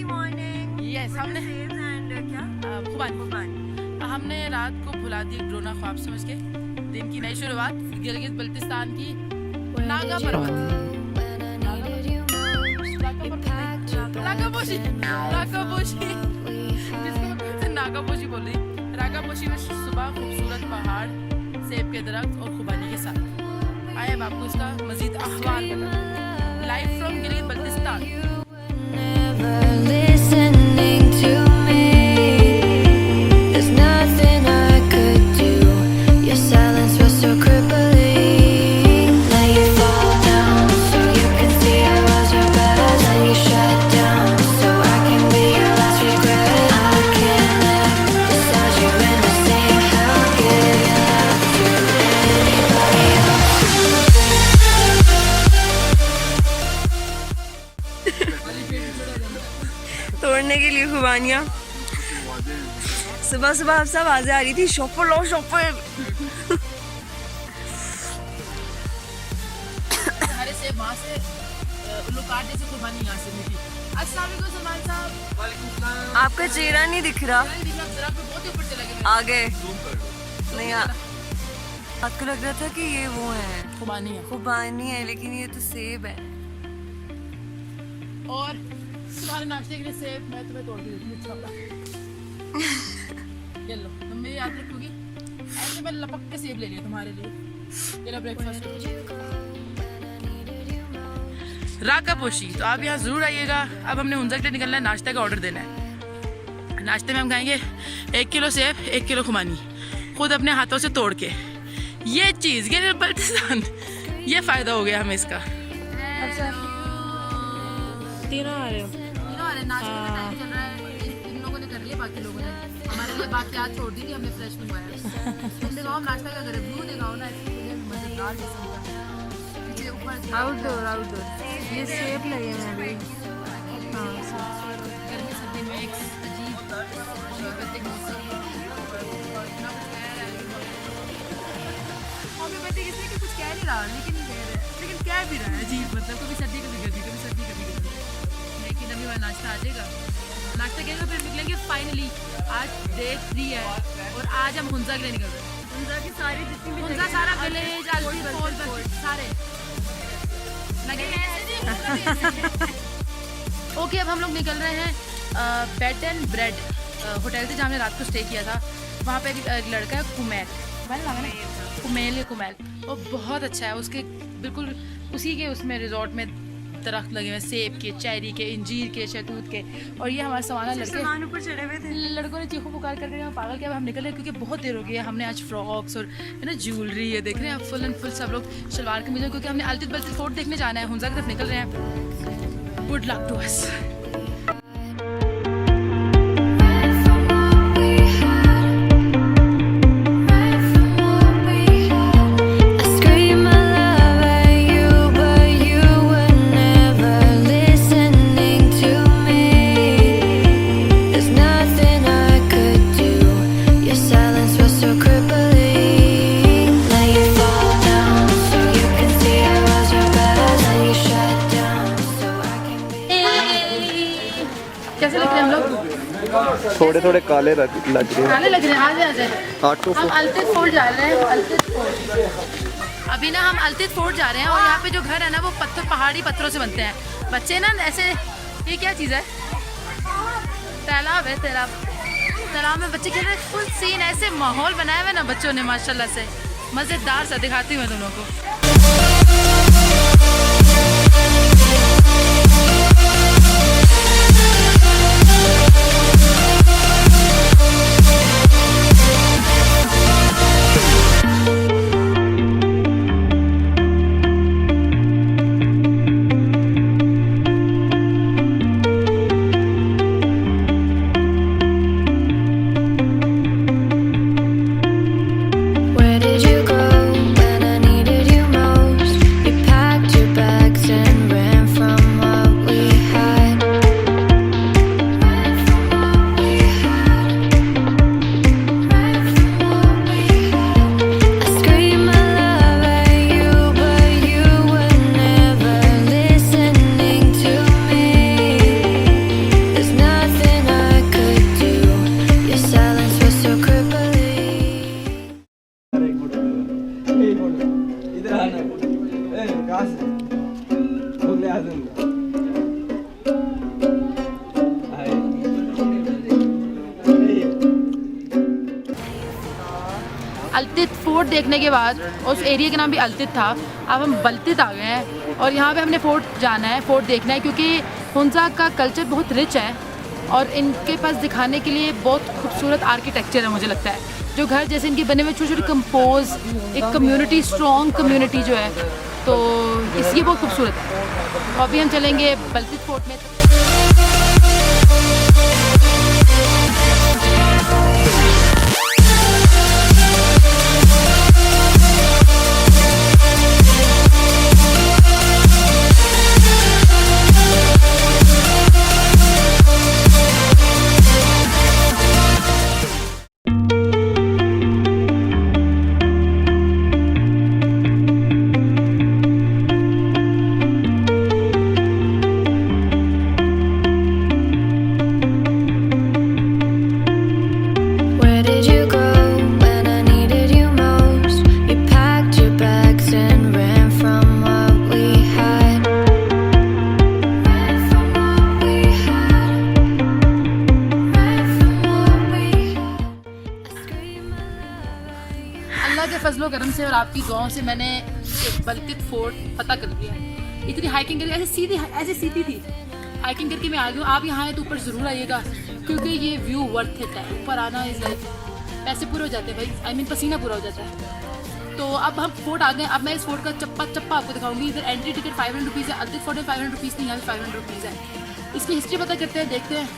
Morning. Yes हमने हमने रात को भुला दी एक ड्रोना ख्वाब समझ के। दिन की नई शुरुआत गिलगित बल्तिस्तान की नागा पर्वत रागापोशी जिसको मैं फिर से नागापोशी बोल रही। रागापोशी में सुबह खूबसूरत पहाड़, सेब के दरख्त और खुबानी के साथ आए अब आपको इसका मजीद अहवाल लाइव फ्रॉम गिलगित बल्तिस्तान। तोड़ने के लिए खुबानियाँ। सुबह सुबह आपसे आवाजें आ रही थी, शॉपर लो शॉपर। से वहाँ से लुकाट जैसे कुर्बानी यहाँ से मिली। अस्सलाम वालेकुम सलमान साहब। वालेकुम सलाम। आपका चेहरा नहीं दिख रहा। बहुत ऊपर चले गए। आगे नहीं आपको लग रहा था कि ये वो है खुबानी है, लेकिन ये तो सेब है। और तुम्हारे नाश्ते के लिए सेब मैं तुम्हें तोड़ के देती हूँ। ये लो तुम मेरी याद रखोगी। ऐसे मैं लपक के सेब ले लिया तुम्हारे लिए। ये लो ब्रेकफास्ट। रागापोशी तो आप यहाँ ज़रूर आइएगा। अब हमने हुंजा के लिए निकलना है, नाश्ते का ऑर्डर देना है। नाश्ते में हम खाएंगे 1 किलो सेब, 1 किलो खुमानी, खुद अपने हाथों से तोड़ के। ये चीज़ ये बल्तिस्तान, ये फ़ायदा हो गया हमें इसका। तीनों आ रहे हो? नाश्ते का टाइम चल रहा है। इन लोगों ने कर लिया, बाकी लोगों ने हमारे लिए बाकी आज छोड़ दी थी, हमने फ्रेश मंगवाया। तुम दिखाओ हम नाश्ता क्या करें, व्यू दिखाओ ना मज़ेदार किस्म का। पीछे ऊपर आउटडोर ये सेब लगे हैं अभी। हाँ गर्मी सर्दी मिक्स अजीब होम्योपैथिक मौसम। होम्योपैथिक इसलिए कि कुछ कह नहीं रहा, लेकिन कह भी रहा है अजीब। मतलब कभी सर्दी कभी गर्मी, कभी सर्दी कभी गर्मी। लेकिन अभी वह नाश्ता आ जाएगा, नाश्ता करेंगे फिर निकलेंगे। फाइनली आज डे 3 है और आज हम हुंजा के लिए निकल रहे हैं। हुंजा की सारी जितनी भी हुंजा सारा विलेज सारे लगे हैं। ओके अब हम लोग निकल रहे हैं बेड एंड ब्रेड होटल से, जहाँ हमने रात को स्टे किया था। वहाँ पे एक लड़का है कुमैल और बहुत अच्छा है। उसके बिल्कुल उसी के उसमें रिजॉर्ट में दरख्त लगे हुए, सेब के, चेरी के, इंजीर के, शहतूत के। और ये हमारे सामान लड़के ऊपर चढ़े हुए थे। लड़कों ने चीखों पुकार करके हम पागल किया। अब हम निकल रहे हैं क्योंकि बहुत देर हो गई है। हमने आज फ्रॉक्स और है ना ज्वेलरी ये देख रहे हैं, फुल एंड फुल सब लोग शलवार कमीज़, क्योंकि हमने अल्तित बल्तित फोर्ट देखने जाना है। हुंजा की तरफ निकल रहे हैं। Good luck to us. कैसे लग रहे हैं हम लोग? थोड़े थोड़े काले लग रहे हैं। काले लग रहे हैं। आ जाए हम अल्तित फोर्ट जा रहे हैं। अभी ना हम अल्तित फोर्ट जा रहे हैं और यहाँ पे जो घर है ना वो पहाड़ी पत्थरों से बनते हैं। बच्चे ना ऐसे, ये क्या चीज़ है? तालाब है। तालाब में बच्चे खेल रहे हैं। फुल सीन ऐसे माहौल बनाया हुआ है ना बच्चों ने, माशाल्लाह से मज़ेदार सा। दिखाती हूँ मैं दोनों को। Where did you go when I needed you most? Altit fort देखने के बाद, उस एरिया का नाम भी अल्तित था, अब हम बल्तित आ गए हैं और यहाँ पे हमने फोर्ट जाना है, फोर्ट देखना है क्योंकि हुंजा का कल्चर बहुत रिच है और इनके पास दिखाने के लिए बहुत खूबसूरत आर्किटेक्चर है। मुझे लगता है जो घर जैसे इनके बने हुए छोटे छोटे कंपोज, एक कम्युनिटी, स्ट्रॉन्ग कम्युनिटी जो है, तो इसलिए बहुत खूबसूरत है। तो अभी हम चलेंगे बल्तित फोर्ट में। फजलो करम से और आपकी दुआओं से मैंने बल्तित फोर्ट पता कर लिया है। इतनी हाइकिंग करके ऐसे सीधी थी हाइकिंग करके मैं आ गई हूँ। आप यहाँ आए तो ऊपर ज़रूर आइएगा क्योंकि ये व्यू वर्थ इट है। ऊपर आना इज़ लाइक पैसे पूरे हो जाते हैं भाई, आई मीन पसीना पूरा हो जाता है। तो अब हम फोर्ट आ गए। अब मैं इस फोर्ट का चप्पा आपको दिखाऊंगी। इधर एंट्री टिकट 500 रुपीज़ है। अल्तित फोर्ट में 500 रुपीज़ नहीं, यहाँ पे 500 रुपीज़ है। इसकी हिस्ट्री पता करते हैं, देखते हैं,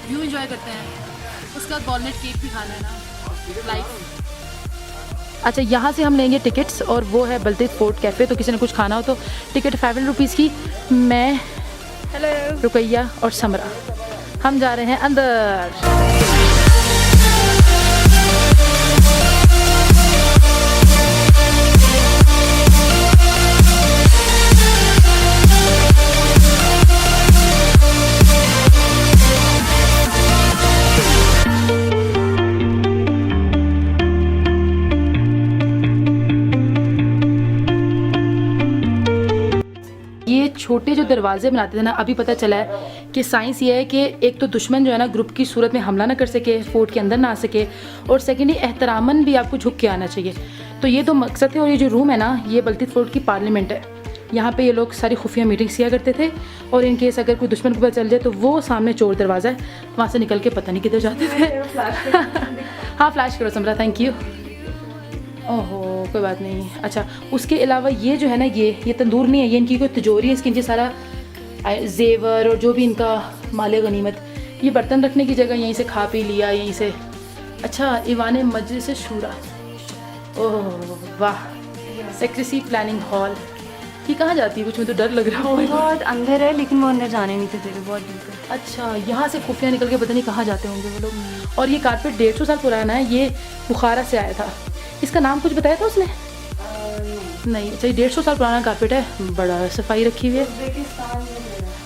व्यू इन्जॉय करते हैं। उसके बाद बॉलनेट केक भी खाना है ना लाइफ। अच्छा, यहाँ से हम लेंगे टिकट्स और वो है बल्तित फोर्ट कैफ़े। तो किसी ने कुछ खाना हो तो टिकट 500 रुपीज़ की। मैं, रुकैया और समरा हम जा रहे हैं अंदर। छोटे जो दरवाजे बनाते थे ना, अभी पता चला है कि साइंस ये है कि एक तो दुश्मन जो है ना ग्रुप की सूरत में हमला ना कर सके, फोर्ट के अंदर ना आ सके, और सेकेंडली एहतरामन भी आपको झुक के आना चाहिए। तो ये तो मकसद है। और ये जो रूम है ना, ये बल्तित फोर्ट की पार्लियामेंट है। यहाँ पे ये लोग सारी खुफिया मीटिंग्स किया करते थे और इन केस अगर कोई दुश्मन को पता चल जाए तो वो सामने चोर दरवाज़ा है, वहाँ से निकल के पता नहीं किधर जाते थे। हाँ, फ्लैश करो समरा, थैंक यू। ओहो, कोई बात नहीं। अच्छा, उसके अलावा ये जो है ना, ये तंदूर नहीं है, ये इनकी कोई तिजोरी है। इसके नीचे सारा जेवर और जो भी इनका माले गनीमत, ये बर्तन रखने की जगह, यहीं से खा पी लिया यहीं से। अच्छा, ईवान मजलिस शूरा, ओह वाह, सेक्रेसी प्लानिंग हॉल। ये कहाँ जाती है? कुछ में तो डर लग रहा है, बहुत अंदर है, लेकिन वो अंदर जाने नहीं देते, बहुत दूर है। अच्छा, यहाँ से खुफिया निकल के पता नहीं कहाँ जाते होंगे वो लोग। और ये कारपेट 150 साल पुराना है, ये बुखारा से आया था। इसका नाम कुछ बताया था उसने? नहीं। अच्छा, 150 साल पुराना कारपेट है, बड़ा सफाई रखी हुई है।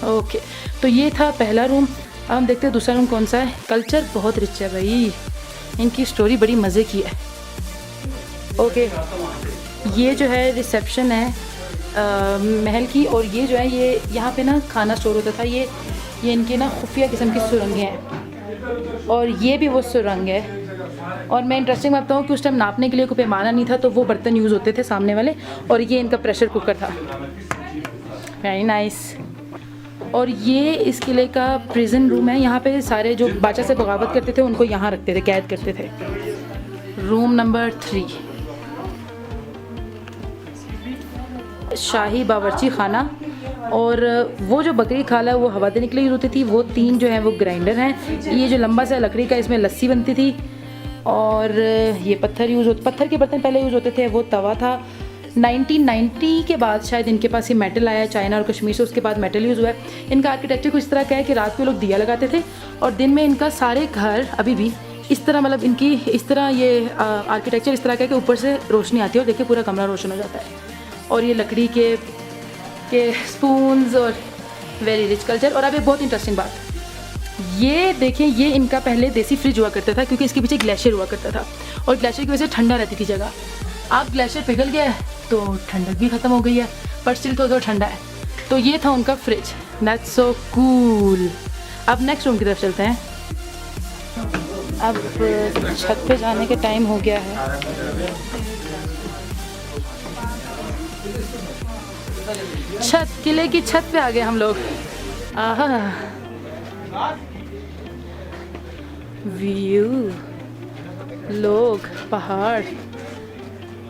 ओके, तो ये था पहला रूम। अब हम देखते हैं दूसरा रूम कौन सा है। कल्चर बहुत रिच है भाई, इनकी स्टोरी बड़ी मज़े की है। ओके, ये जो है रिसेप्शन है महल की, और ये जो है ये यहाँ पे ना खाना स्टोर होता था। ये इनके ना खुफिया किस्म की सुरंगें हैं, और ये भी वो सुरंग है। और मैं इंटरेस्टिंग बात बताऊँ कि उस टाइम नापने के लिए कोई पैमाना नहीं था, तो वो बर्तन यूज़ होते थे सामने वाले, और ये इनका प्रेशर कुकर था। Very nice. और ये इस किले का प्रिजन रूम है। यहाँ पे सारे जो बादशाह से बगावत करते थे उनको यहाँ रखते थे, कैद करते थे। रूम नंबर 3, शाही बावर्ची खाना। और वो जो बकरी खाला है वो हवा देने के लिए यूज़ होती थी। वो 3 जो हैं वो ग्राइंडर हैं। ये जो लंबा सा लकड़ी का, इसमें लस्सी बनती थी। और ये पत्थर के बर्तन पहले यूज़ होते थे। वो तवा था। 1990 के बाद शायद इनके पास ये मेटल आया, चाइना और कश्मीर से, उसके बाद मेटल यूज़ हुआ है। इनका आर्किटेक्चर कुछ इस तरह का है कि रात को लोग दिया लगाते थे और दिन में इनका सारे घर अभी भी इस तरह, मतलब इनकी इस तरह ये आर्किटेक्चर इस तरह का है कि ऊपर से रोशनी आती है और देखिए पूरा कमरा रोशन हो जाता है। और ये लकड़ी के स्पून्स और वेरी रिच कल्चर। और अब एक बहुत इंटरेस्टिंग बात, ये देखें, ये इनका पहले देसी फ्रिज हुआ करता था क्योंकि इसके पीछे ग्लेशियर हुआ करता था और ग्लेशियर की वजह से ठंडा रहती थी जगह। अब ग्लेशियर पिघल गया है तो ठंडक भी ख़त्म हो गई है, पर स्टिल तो ठंडा है। तो ये था उनका फ्रिज, दैट्स सो कूल। अब नेक्स्ट रूम की तरफ चलते हैं। अब छत पे जाने के टाइम हो गया है। किले की छत पे आ गए हम लोग। आहा, व्यू, लोग, पहाड़,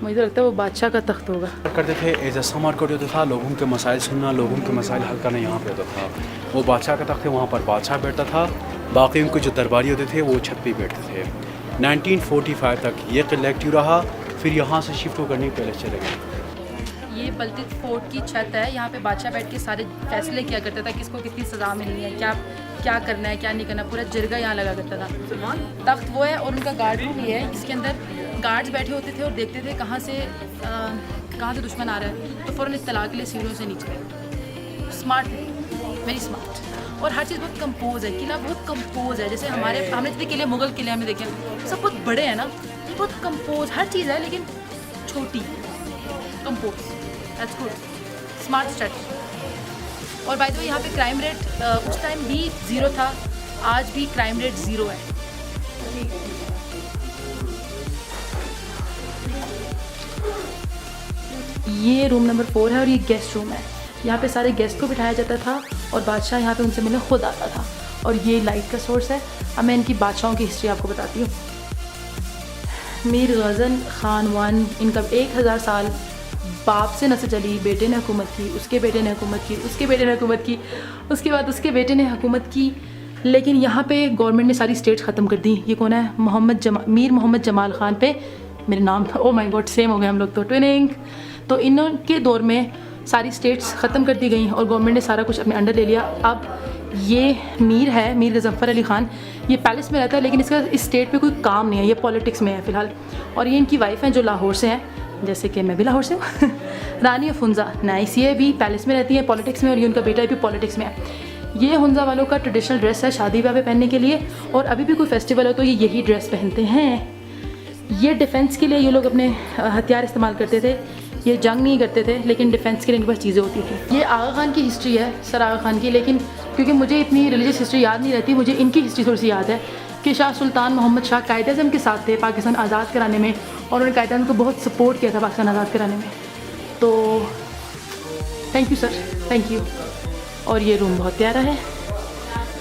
मुझे लगता है वो बादशाह का तख्त होगा। करते थे एज अ समर कोट होता था, लोगों के मसाइल सुनना, लोगों के मसाइल हल करना यहाँ पे होता था। वो बादशाह का तख्त है, वहाँ पर बादशाह बैठता था, बाकी उनके जो दरबारी होते थे वो छत पे बैठते थे। 1945 तक ये किला एक्टिव रहा, फिर यहाँ से शिफ्ट होकर नहीं पहले चले गए। ये बल्टिक फोर्ट की छत है, यहाँ पे बादशाह बैठ के सारे फैसले किया करता था, किसको कितनी सज़ा मिलनी है, क्या करना है क्या नहीं करना, पूरा जिरगा यहाँ लगा करता था। तख्त वो है और उनका गार्ड रूम भी है, इसके अंदर गार्ड्स बैठे होते थे और देखते थे कहाँ से दुश्मन आ रहा है, तो फ़ौरन इत्तला के लिए सीढ़ियों से नीचे। स्मार्ट है, वेरी स्मार्ट, और हर चीज़ बहुत कंपोज है। किला बहुत कंपोज है, जैसे हमने जितने किले मुगल किले हमने देखे सब बहुत बड़े हैं ना, बहुत कंपोज हर चीज़ है, लेकिन छोटी compose. That's good, smart strategy. और बाय द वे यहाँ पे क्राइम रेट उस टाइम भी 0 था, आज भी क्राइम रेट 0 है। ये रूम नंबर 4 है और ये गेस्ट रूम है। यहाँ पे सारे गेस्ट को बिठाया जाता था और बादशाह यहाँ पे उनसे मिलने खुद आता था। और ये लाइट का सोर्स है। अब मैं इनकी बादशाहों की हिस्ट्री आपको बताती हूँ। मीर गज़न ख़ान 1, इनका 1000 साल बाप से नस्ल चली, बेटे ने हुकूमत की, उसके बेटे ने हुकूमत की, उसके बेटे ने हुकूमत की, उसके बाद उसके बेटे ने हुकूमत की। लेकिन यहाँ पे गवर्नमेंट ने सारी स्टेट्स ख़त्म कर दी। ये कौन है? मीर मोहम्मद जमाल ख़ान पे मेरे नाम था। ओ माय गॉड, सेम हो गए हम लोग तो, ट्विनिंग। तो इनके दौर में सारी स्टेट्स ख़त्म कर दी गई और गवर्नमेंट ने सारा कुछ अपने अंडर ले लिया। अब ये मीर है, मीर गज़फ़र अली ख़ान, ये पैलेस में रहता है, लेकिन इसका इस स्टेट पे कोई काम नहीं है, ये पॉलिटिक्स में है फ़िलहाल। और ये इनकी वाइफ हैं जो लाहौर से हैं, जैसे कि मैं भी लाहौर से हूँ। रानी हुंज़ा नाइस, ये भी पैलेस में रहती है, पॉलिटिक्स में, और ये उनका बेटा भी पॉलिटिक्स में है। ये हुंज़ा वालों का ट्रेडिशनल ड्रेस है शादी ब्याह में पहनने के लिए, और अभी भी कोई फेस्टिवल हो तो ये यही ड्रेस पहनते हैं। ये डिफेंस के लिए ये लोग अपने हथियार इस्तेमाल करते थे। ये जंग नहीं करते थे, लेकिन डिफेंस के लिए इनके पास चीज़ें होती थी। ये आगा खान की हिस्ट्री है, सर आगा खान की, लेकिन क्योंकि मुझे इतनी रिलीजियस हिस्ट्री याद नहीं रहती, मुझे इनकी हिस्ट्री थोड़ी सी याद है कि शाह सुल्तान मोहम्मद शाह कायद-ए-आज़म के साथ थे पाकिस्तान आज़ाद कराने में, और उन्होंने कायद-ए-आज़म को बहुत सपोर्ट किया था पाकिस्तान आज़ाद कराने में। तो thank you sir, thank you. और ये रूम बहुत प्यारा है,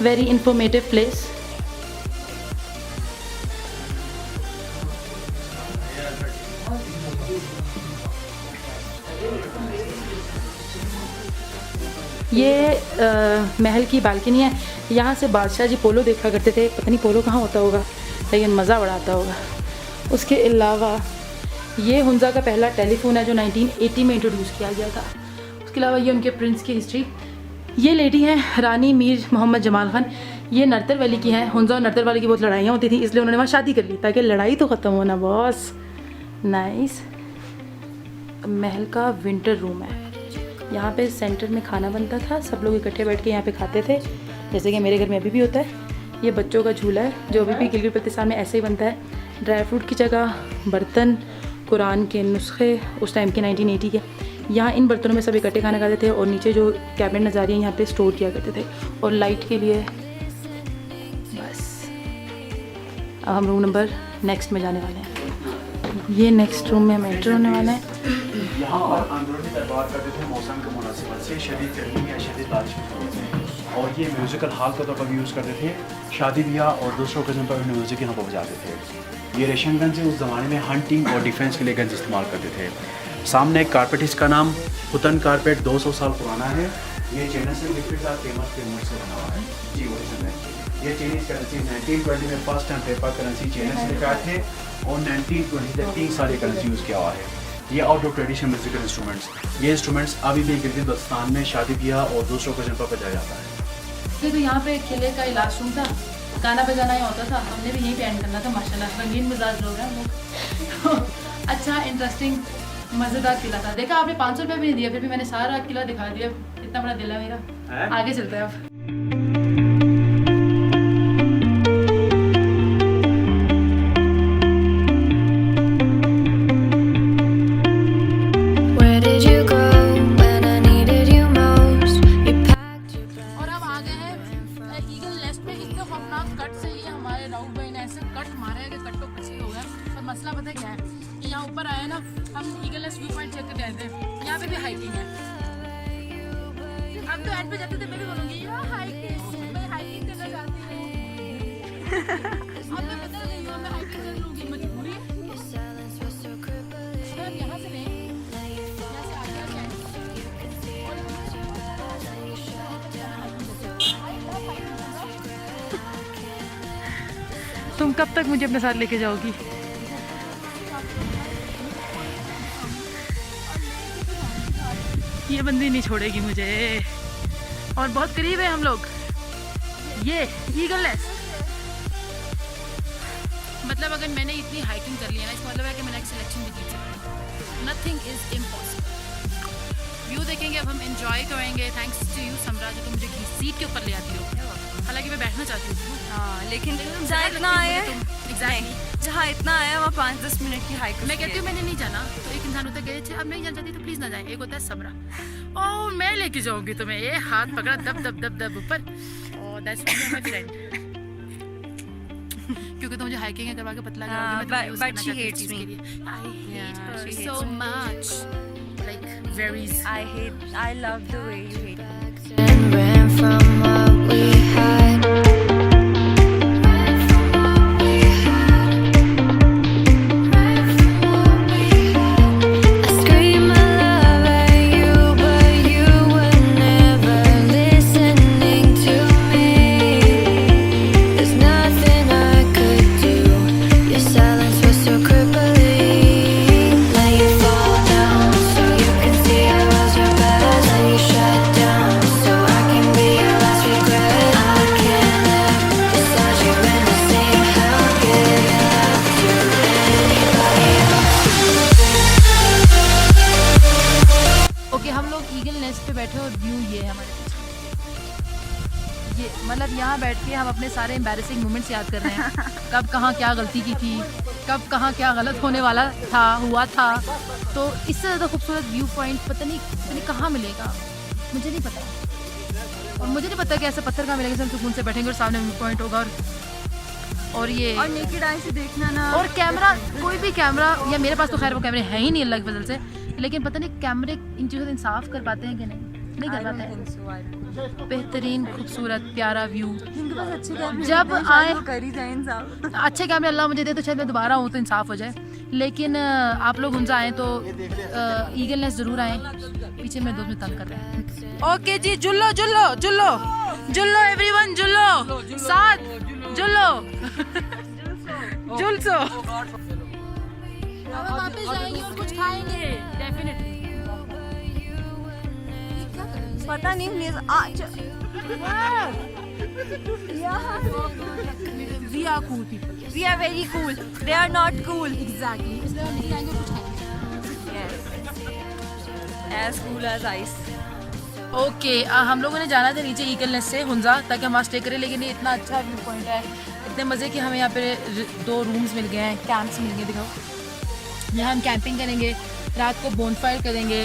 वेरी इंफॉर्मेटिव प्लेस। ये महल की बालकनी है, यहाँ से बादशाह जी पोलो देखा करते थे। पता नहीं पोलो कहाँ होता होगा, लेकिन मज़ा बड़ा आता होगा। उसके अलावा ये हुंज़ा का पहला टेलीफोन है जो 1980 में इंट्रोड्यूस किया गया था। उसके अलावा ये उनके प्रिंस की हिस्ट्री। ये लेडी हैं रानी मीर मोहम्मद जमाल ख़ान, ये नरतर वैली की हैं। हुंज़ा और नरतर वैली की बहुत लड़ाइयाँ होती थी, इसलिए उन्होंने वहाँ शादी कर ली ताकि लड़ाई तो ख़त्म होना। Boss nice. महल का विंटर रूम है, यहाँ पे सेंटर में खाना बनता था, सब लोग इकट्ठे बैठ के यहाँ पे खाते थे, जैसे कि मेरे घर में अभी भी होता है। ये बच्चों का झूला है जो अभी भी गिलगित बल्तिस्तान में ऐसे ही बनता है। ड्राई फ्रूट की जगह बर्तन, कुरान के नुस्खे उस टाइम के 1980 के, यहाँ इन बर्तनों में सब इकट्ठे खाना खाते थे, और नीचे जो कैबिनेट नज़ारी है यहाँ पे स्टोर किया करते थे। और लाइट के लिए बस। अब हम रूम नंबर नेक्स्ट में जाने वाले हैं। ये नेक्स्ट रूम में हम एंटर होने वाले हैं। यहाँ पर अंदरूनी दरबार करते थे मौसम के मुनासिबत से, शदीद गर्मी या शदीद बारिश में, और ये म्यूज़िकल हॉल के तौर पर भी यूज़ करते थे। शादी ब्याह और दूसरों के पर म्यूज़िक यहाँ पर बजाते थे। ये रेशम गंज से उस ज़माने में हंटिंग और डिफेंस के लिए गंज इस्तेमाल करते थे। सामने एक कारपेट, इसका नाम हुतन कारपेट 200 साल पुराना है। ये चाइना से लिक्विड का फेमस के मुल्क से बना हुआ है जी, ओरिजिनल है। ये चाइनीज़ करेंसी 1920 में first time paper currency China से लेकर आए थे, और 1920 तक 3 साल ये करेंसी यूज़ किया हुआ है। ये आउटडोर ट्रेडिशनल म्यूजिकल इंस्ट्रूमेंट्स, ये इंस्ट्रूमेंट्स अभी भी गिलगित बल्तिस्तान में शादी ब्याह और दूसरों ओकेजन पर बजाया जाता है। तो यहाँ पे किले का लास्ट रूम था, गाना बजाना ही होता था, हमने भी यहीं पे एंड करना था। माशाल्लाह रंगीन मिजाज लोग हैं हम लोग। अच्छा, इंटरेस्टिंग, मज़ेदार किला था। देखा आपने 500 रुपये भी नहीं दिया, फिर भी मैंने सारा किला दिखा दिया। इतना बड़ा दिल है मेरा। आगे चलते हैं अब। लाइन पे जाते थे मैं भी बोलूँगी यार हाइकिंग, मैं हाइकिंग करना चाहती हूँ। अब मैं पता नहीं मैं हाइकिंग कर लूँगी, मजबूरी है। हम यहाँ से नहीं, यहाँ से आगे जाएंगे। तुम कब तक मुझे अपने साथ लेके जाओगी? ये बंदी नहीं छोड़ेगी मुझे। और बहुत करीब है हम लोग। ये ईगल नेस्ट, मतलब अगर मैंने इतनी हाइकिंग कर लिया ना, इसका मतलब है कि मैंने एक सिलेक्शन भी की थी। Nothing is impossible. व्यू देखेंगे, अब हम एंजॉय करेंगे। थैंक्स टू यू समरा, जो तुम मुझे सीट के ऊपर ले आती हो। हालांकि मैं बैठना चाहती हूँ। हाँ, लेकिन जहाँ इतना आया जहाँ इतना आया वहाँ 5-10 मिनट की हाइक। मैं कहती हूँ मैंने नहीं जाना, तो एक इंसान होता गए थे, अब नहीं जाना चाहती तो प्लीज ना जाए। एक होता है समरा, ओ मैं लेके जाऊंगी तुम्हें, ये हाथ पकड़ा दब दब दब दब ऊपर। और दैट्स माय फ्रेंड, क्योंकि तो मुझे हाइकिंग करवा के पतला कराओगी। but she hates me. I hate her so much. Like varies. I love the way you hate me. And ran from what we had. I scream my love at you, but you were never listening to me. There's nothing I could do. Your silence was so crippling. Let you fall down so you can see I was your best. Let you shut down so I can be your last regret. I can't live beside you in the same hell. Give it up to anybody else. Okay, हम लोग eagle nest पे बैठे और view ये है हमारे पीछे। ये मतलब यहाँ बैठ के हम अपने सारे एम्बैरेसिंग मोमेंट्स याद कर रहे हैं। कब कहाँ क्या गलती की थी, कब कहाँ क्या गलत होने वाला था, हुआ था। तो इससे ज़्यादा खूबसूरत व्यू पॉइंट पता नहीं कहाँ मिलेगा, मुझे नहीं पता। और मुझे नहीं पता कि ऐसा पत्थर कहाँ मिलेगा, हम सुकून से बैठेंगे और सामने व्यू पॉइंट होगा। और ये और नेकेड आई से देखना ना, और कैमरा, कोई भी कैमरा, या मेरे पास तो खैर वो कैमरे हैं ही नहीं अल्लाह की फजल से, लेकिन पता नहीं कैमरे इन चीज़ों से इंसाफ कर पाते हैं कि नहीं कर पाते हैं। बेहतरीन खूबसूरत प्यारा व्यू। जब आए कर ही जाए इंसाफ। अच्छे कैमरे अल्लाह मुझे दे तो शायद मैं दोबारा हूँ तो इंसाफ हो जाए। लेकिन आप लोग हुंजा आएँ तो ईगल नेस्ट ज़रूर आएँ। पीछे मेरे दोस्त में तंग कर रहे हैं। ओके जी, जुल्लो जुल्लो जुल्लो जुल्लो एवरीवन, जुल्लो साथ जुल्लो जुल्सो। अब हम वापस जाएंगे और कुछ खाएंगे डेफिनेटली। पता नहीं please We are cool people. we are very cool, they are not cool. Exactly. इसलिए हम नहीं जाएंगे और कुछ खाएंगे। yes, as cool as ice. Okay, हम लोगों ने जाना था नीचे ईगल नेस्ट से हुंजा, ताकि हम वहाँ स्टे करें। लेकिन ये इतना अच्छा व्यू पॉइंट है, इतने मज़े कि हमें यहाँ पे 2 रूम्स मिल गए हैं, कैंप्स मिल गए। दिखाओ, यहाँ हम कैंपिंग करेंगे, रात को बोनफायर करेंगे,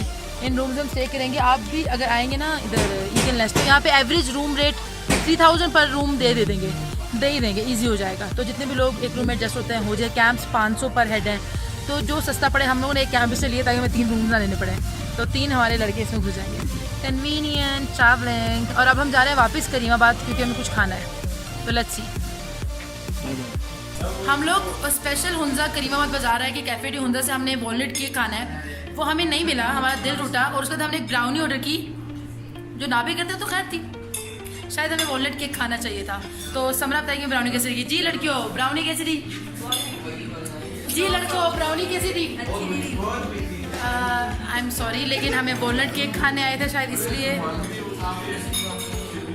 इन रूम्स में स्टे करेंगे। आप भी अगर आएंगे ना इधर ईगल नेस्ट, तो यहाँ पे एवरेज रूम रेट 3000 पर रूम दे ही देंगे, ईजी हो जाएगा। तो जितने भी लोग एक रूम में एडजस्ट होते हैं हो जाए। कैंप्स 500 पर हेड हैं, तो जो सस्ता पड़े। हम लोगों ने एक कैंप से लिए ताकि हमें 3 रूम ना लेने पड़े, तो 3 हमारे लड़के इसमें घुस जाएंगे। Convenient travelling. और अब हम जा रहे हैं वापस करीमाबाद, क्योंकि हमें कुछ खाना है। तो लेट्स सी। हम लोग स्पेशल हुंजा करीमाबाद बाजार है कि कैफे डी हुंजा से हमने वॉलनट केक खाना है, वो हमें नहीं मिला, हमारा दिल टूटा। और उसके बाद हमने एक ब्राउनी ऑर्डर की, जो ना भी करते तो खैर थी, शायद हमें वॉलनट केक खाना चाहिए था। तो समरा बताएंगे ब्राउनी कैसी रही। जी लड़कियों, ब्राउनी कैसी रही? जी लड़कों, ब्राउनी कैसी थी? आई एम सॉरी, लेकिन हमें वॉलनट केक खाने आए थे शायद, इसलिए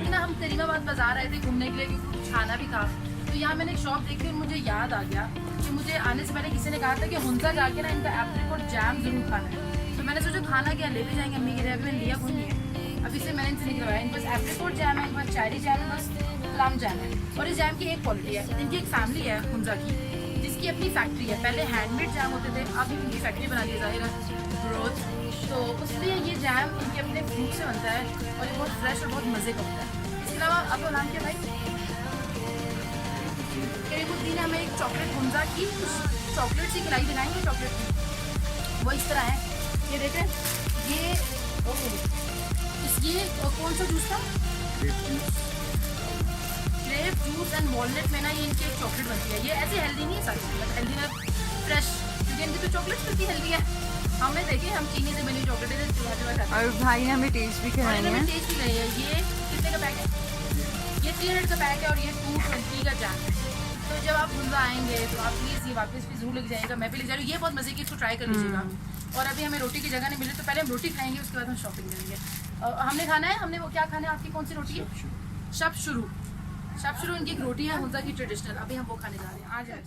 ना हम करीमाबाद बाजार आए थे घूमने के लिए, क्योंकि कुछ खाना भी था। तो यहाँ मैंने एक शॉप देखी और मुझे याद आ गया कि मुझे आने से पहले किसी ने कहा था कि हुंजा जाके ना इनका एप्रिकॉट जैम जरूर खाना है। तो मैंने सोचा खाना क्या ले भी जाएंगे अम्मी के लिए, अभी मैंने लिया कोई नहीं है। अभी से मैंने इनसे निकलवाया, इनके पास एप्रिकॉट जैम है, इनके पास चेरी जैम है, बस प्लम जैम है। और इस जैम की एक क्वालिटी है, इनकी एक फैमिली है हुंजा की, जिसकी अपनी फैक्ट्री है। पहले हैंडमेड जैम होते थे, अब इनकी फैक्ट्री बना दी जाएगा ग्रोथ। तो इसलिए ये जैम इनके अपने फ्रूट से बनता है और ये बहुत फ्रेश और बहुत मज़े का होता है। इसके अलावा अब नाम क्या भाई, करीबुद्दीन हमें एक चॉकलेट हुंजा की चॉकलेट सी खिलाई दिलाएंगे। चॉकलेट वो इस तरह है, ये देख रहे हैं, ये इस ये कौन सा जूस था? ग्रेप जूस एंड वॉलनट में ना ये इनकी एक चॉकलेट बनती है। ये ऐसे हेल्दी नहीं है सारी, मतलब हेल्दी ना फ्रेश, क्योंकि इनकी तो चॉकलेट कितनी हेल्दी है। हमने देखे, हम चीनी से बनी चॉकलेट खाते हैं और भाई ने हमें टेस्ट भी कराई है। हमें टेस्ट भी कराई है। ये कितने का पैक है? ये 300 का पैक है और ये 220 का जैम है। तो जब आप मुंबई आएंगे तो आप प्लीज़ ये वापस भी ज़रूर लेके जाइएगा। मैं भी ले जा रही हूँ, ये बहुत मज़े की, इसको ट्राई कर लीजिएगा। और अभी हमें रोटी की जगह नहीं मिली तो पहले हम रोटी खाएंगे, उसके बाद हम शॉपिंग करेंगे। हमने खाना है, हमने वो क्या खाना है? आपकी कौन सी रोटी है? शब शुरू इनकी एक रोटी है हुंजा की ट्रेडिशनल, अभी हम वो खाने जा रहे हैं। आ जाए।